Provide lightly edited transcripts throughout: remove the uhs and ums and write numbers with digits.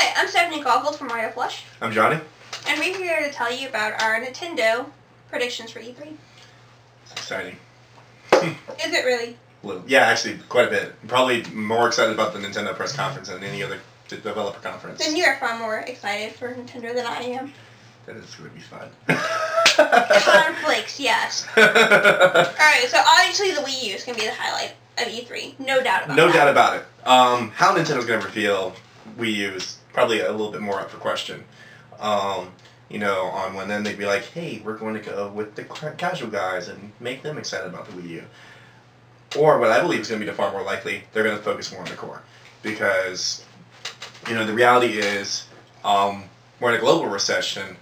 Hi, I'm Stephanie Caulfield from Mario Flush. I'm Johnny. And we're here to tell you about our Nintendo predictions for E3. It's exciting. Is it really? Well, yeah, actually, quite a bit. I'm probably more excited about the Nintendo press conference than any other developer conference. Then you are far more excited for Nintendo than I am. That is going to be fun. Conflicts, yes. Alright, so obviously the Wii U is going to be the highlight of E3. No doubt about it. No doubt about it. How Nintendo's going to reveal Wii U is probably a little bit more up for question. On when then they'd be like, hey, we're going to go with the casual guys and make them excited about the Wii U. Or what I believe is going to be far more likely, they're going to focus more on the core. Because, the reality is, we're in a global recession,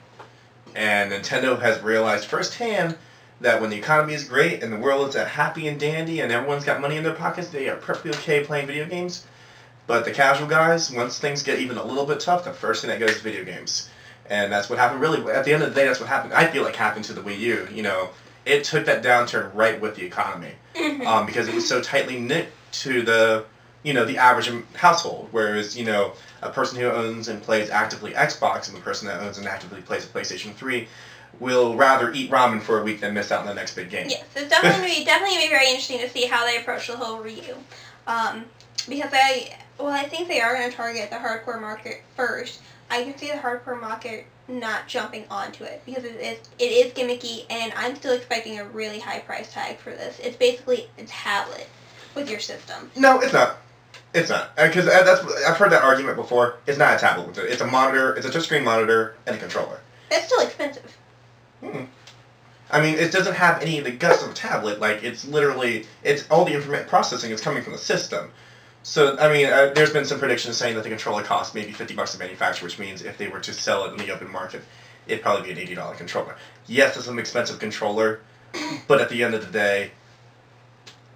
and Nintendo has realized firsthand that when the economy is great and the world is happy and dandy and everyone's got money in their pockets, they are perfectly okay playing video games. But the casual guys, once things get even a little bit tough, the first thing that goes is video games. And that's what happened, really, at the end of the day, that's what happened, I feel like happened to the Wii U. It took that downturn right with the economy. Because it was so tightly knit to the average household. Whereas, a person who owns and plays actively Xbox and the person that owns and actively plays a PlayStation 3 will rather eat ramen for a week than miss out on the next big game. Yes, it's definitely going to be very interesting to see how they approach the whole Wii U. Because I think they are going to target the hardcore market first. I can see the hardcore market not jumping onto it because it is gimmicky, and I'm still expecting a really high price tag for this. It's basically a tablet with your system. No, it's not. It's not. Because I've heard that argument before. It's not a tablet with it. It's a monitor. It's a touchscreen monitor and a controller. That's still expensive. I mean, it doesn't have any of the guts of a tablet. Like, it's all the information processing is coming from the system. So, I mean, there's been some predictions saying that the controller costs maybe $50 to manufacture, which means if they were to sell it in the open market, it'd probably be an $80 controller. Yes, it's an expensive controller, but at the end of the day,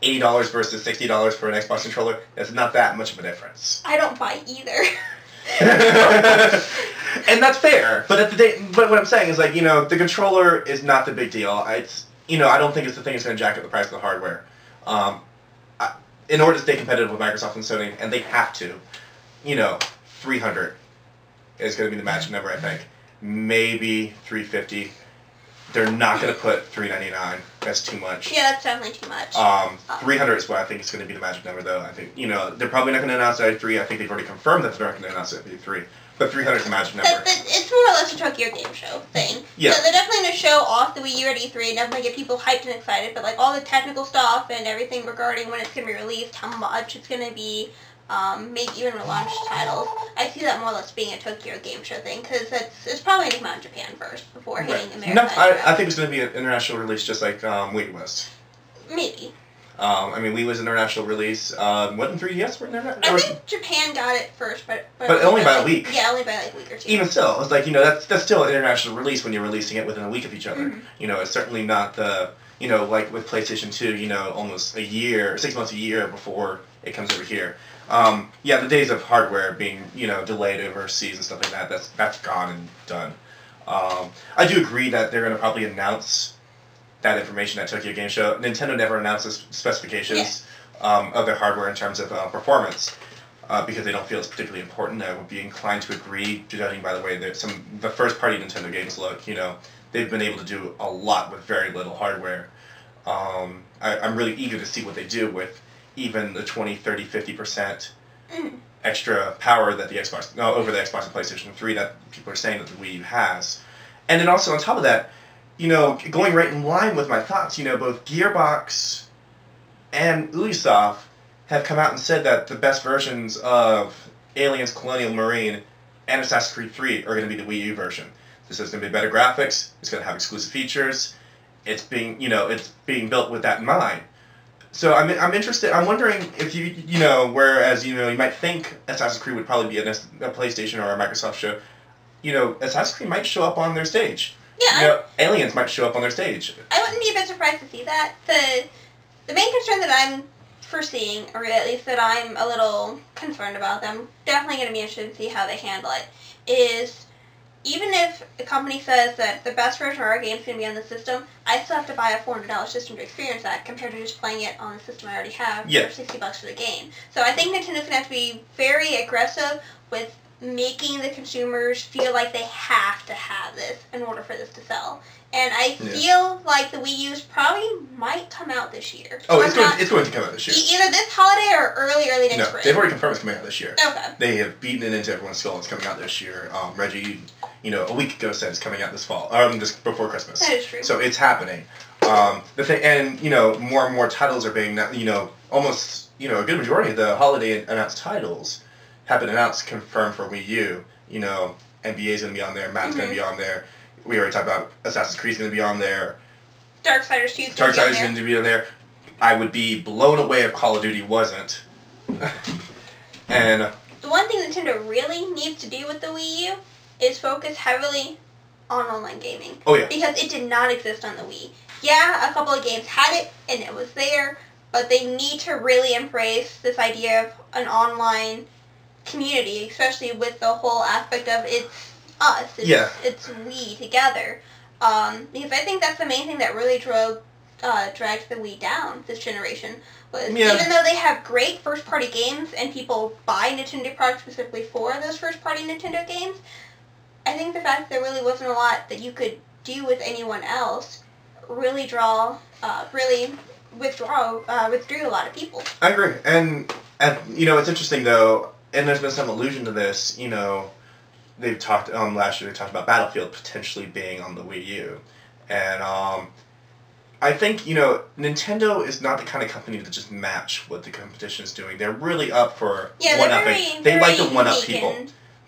$80 versus $60 for an Xbox controller is not that much of a difference. I don't buy either. And that's fair, but but what I'm saying is, like, the controller is not the big deal. I don't think it's the thing that's going to jack up the price of the hardware. In order to stay competitive with Microsoft and Sony, and they have to, 300 is going to be the magic number, I think. Maybe 350. They're not going to put $399. That's too much. Yeah, that's definitely too much. 300 is what I think is going to be the magic number, though. I think, they're probably not going to announce it at E3. I think they've already confirmed that they're not going to announce it at E3. But 300 is the magic number. It's more or less a Tokyo Game Show thing. Yeah. So they're definitely going to show off the Wii U at E3 and definitely get people hyped and excited. But, like, all the technical stuff and everything regarding when it's going to be released, how much it's going to be, maybe even a launch title, I see that more or less being a Tokyo Game Show thing, because it's probably going to come out in Japan first before hitting America. No, I think it's going to be an international release just like Wii was. Maybe. Wii was an international release. Wasn't 3DS were international? I think Japan got it first, but only by a week. Yeah, only by like a week or two. Even still, it's like, that's still an international release when you're releasing it within a week of each other. It's certainly not the, like with PlayStation 2, almost a year, 6 months, a year before it comes over here. The days of hardware being, delayed overseas and stuff like that, that's gone and done. I do agree that they're going to probably announce that information at Tokyo Game Show. Nintendo never announces specifications of their hardware in terms of performance because they don't feel it's particularly important. I would be inclined to agree, judging by the way that the first-party Nintendo games look. They've been able to do a lot with very little hardware. I'm really eager to see what they do with even the 20, 30, 50% extra power that over the Xbox and PlayStation 3 that people are saying that the Wii U has. And then also on top of that, going right in line with my thoughts, both Gearbox and Ubisoft have come out and said that the best versions of Aliens Colonial Marine and Assassin's Creed 3 are going to be the Wii U version. This is going to be better graphics, it's going to have exclusive features, it's being built with that in mind. So I'm interested. I'm wondering if whereas you might think Assassin's Creed would probably be a PlayStation or a Microsoft show, Assassin's Creed might show up on their stage. Yeah. Aliens might show up on their stage. I wouldn't be a bit surprised to see that. The main concern that I'm foreseeing, or at least that I'm a little concerned about them, definitely going to be interested to see how they handle it, is even if a company says that the best version of our game is going to be on the system, I still have to buy a $400 system to experience that compared to just playing it on the system I already have for $60 for the game. So I think Nintendo's going to have to be very aggressive with making the consumers feel like they have to have this in order for this to sell. And I feel like the Wii U's probably might come out this year. Oh, it's going to come out this year. Either this holiday or early next spring. They've already confirmed it's coming out this year. Okay. They have beaten it into everyone's skull. It's coming out this year. Reggie, a week ago said it's coming out this fall. Just before Christmas. That is true. So it's happening. The thing, and more and more titles are being, almost, a good majority of the holiday announced titles have been announced, confirmed for Wii U. NBA's going to be on there. Madden's going to be on there. We already talked about Assassin's Creed's going to be on there. Darksiders 2's going to be on there. I would be blown away if Call of Duty wasn't. And the one thing Nintendo really needs to do with the Wii U is focus heavily on online gaming. Oh, yeah. Because it did not exist on the Wii. Yeah, a couple of games had it, and it was there, but they need to really embrace this idea of an online community, especially with the whole aspect of it's us, it's we together. Because I think that's the main thing that really dragged the Wii down this generation. Was even though they have great first-party games and people buy Nintendo products specifically for those first-party Nintendo games, I think the fact that there really wasn't a lot that you could do with anyone else really withdrew a lot of people. I agree, and it's interesting though, and there's been some allusion to this. They've talked last year. They talked about Battlefield potentially being on the Wii U, and I think Nintendo is not the kind of company to just match what the competition is doing. They're really up for one-upping. They like to one-up people.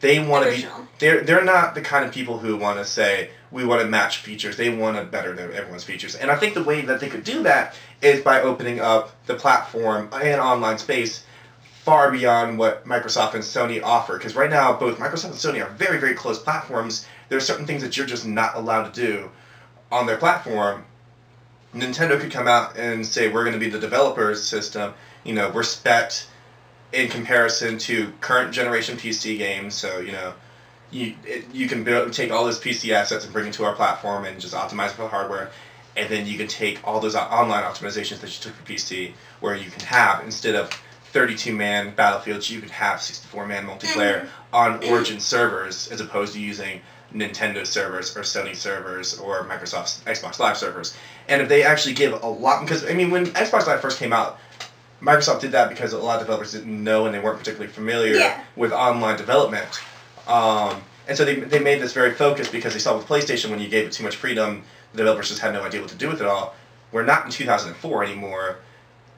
They want to be. They're not the kind of people who want to say we want to match features. They want to better everyone's features. And I think the way that they could do that is by opening up the platform and online space far beyond what Microsoft and Sony offer. Because right now, both Microsoft and Sony are very, very close platforms. There are certain things that you're just not allowed to do on their platform. Nintendo could come out and say, we're going to be the developer's system. We're spec'd in comparison to current generation PC games. So, you can take all those PC assets and bring it to our platform and just optimize for the hardware. And then you can take all those online optimizations that you took for PC, where you can have, instead of 32-man Battlefields, you could have 64-man multiplayer on Origin servers, as opposed to using Nintendo servers or Sony servers or Microsoft's Xbox Live servers. And if they actually give a lot, because, when Xbox Live first came out, Microsoft did that because a lot of developers didn't know and they weren't particularly familiar with online development. And so they made this very focused because they saw with PlayStation, when you gave it too much freedom, the developers just had no idea what to do with it all. We're not in 2004 anymore.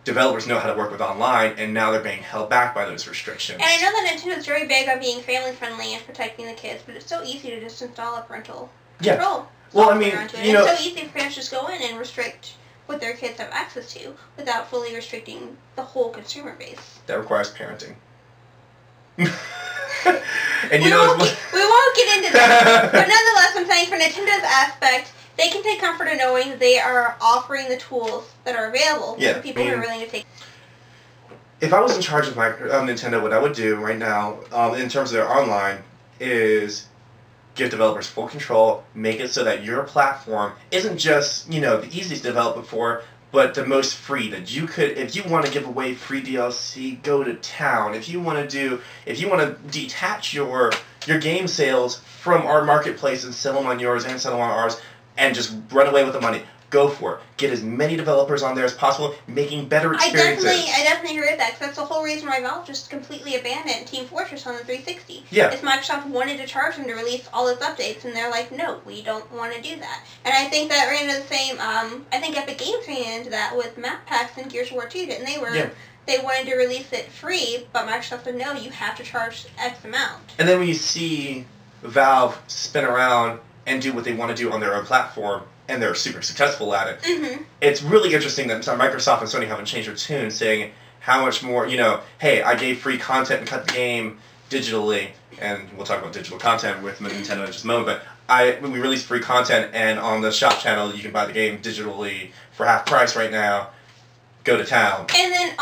Developers know how to work with online, and now they're being held back by those restrictions. And I know that Nintendo's very big on being family-friendly and protecting the kids, but it's so easy to just install a parental control. Well, it's so easy for parents to just go in and restrict what their kids have access to without fully restricting the whole consumer base. That requires parenting. And we won't get into that. But nonetheless, I'm saying for Nintendo's aspect, they can take comfort in knowing that they are offering the tools that are available for people who are willing to take. If I was in charge of Nintendo, what I would do right now, in terms of their online, is give developers full control, make it so that your platform isn't just, the easiest to develop it for, but the most free. That you could, if you want to give away free DLC, go to town. If you want to detach your game sales from our marketplace and sell them on yours and sell them on ours, and just run away with the money, go for it. Get as many developers on there as possible, making better experiences. I definitely agree with that, because that's the whole reason why Valve just completely abandoned Team Fortress on the 360. Yeah. Is Microsoft wanted to charge them to release all its updates, and they're like, no, we don't want to do that. And I think that ran into the same, I think Epic Games ran into that with map packs in Gears of War 2, didn't they? They wanted to release it free, but Microsoft said, no, you have to charge X amount. And then when you see Valve spin around and do what they want to do on their own platform, and they're super successful at it, it's really interesting that Microsoft and Sony haven't changed their tune, saying how much more, hey, I gave free content and cut the game digitally, and we'll talk about digital content with Nintendo in just a moment, but we released free content, and on the shop channel you can buy the game digitally for half price right now, go to town. And then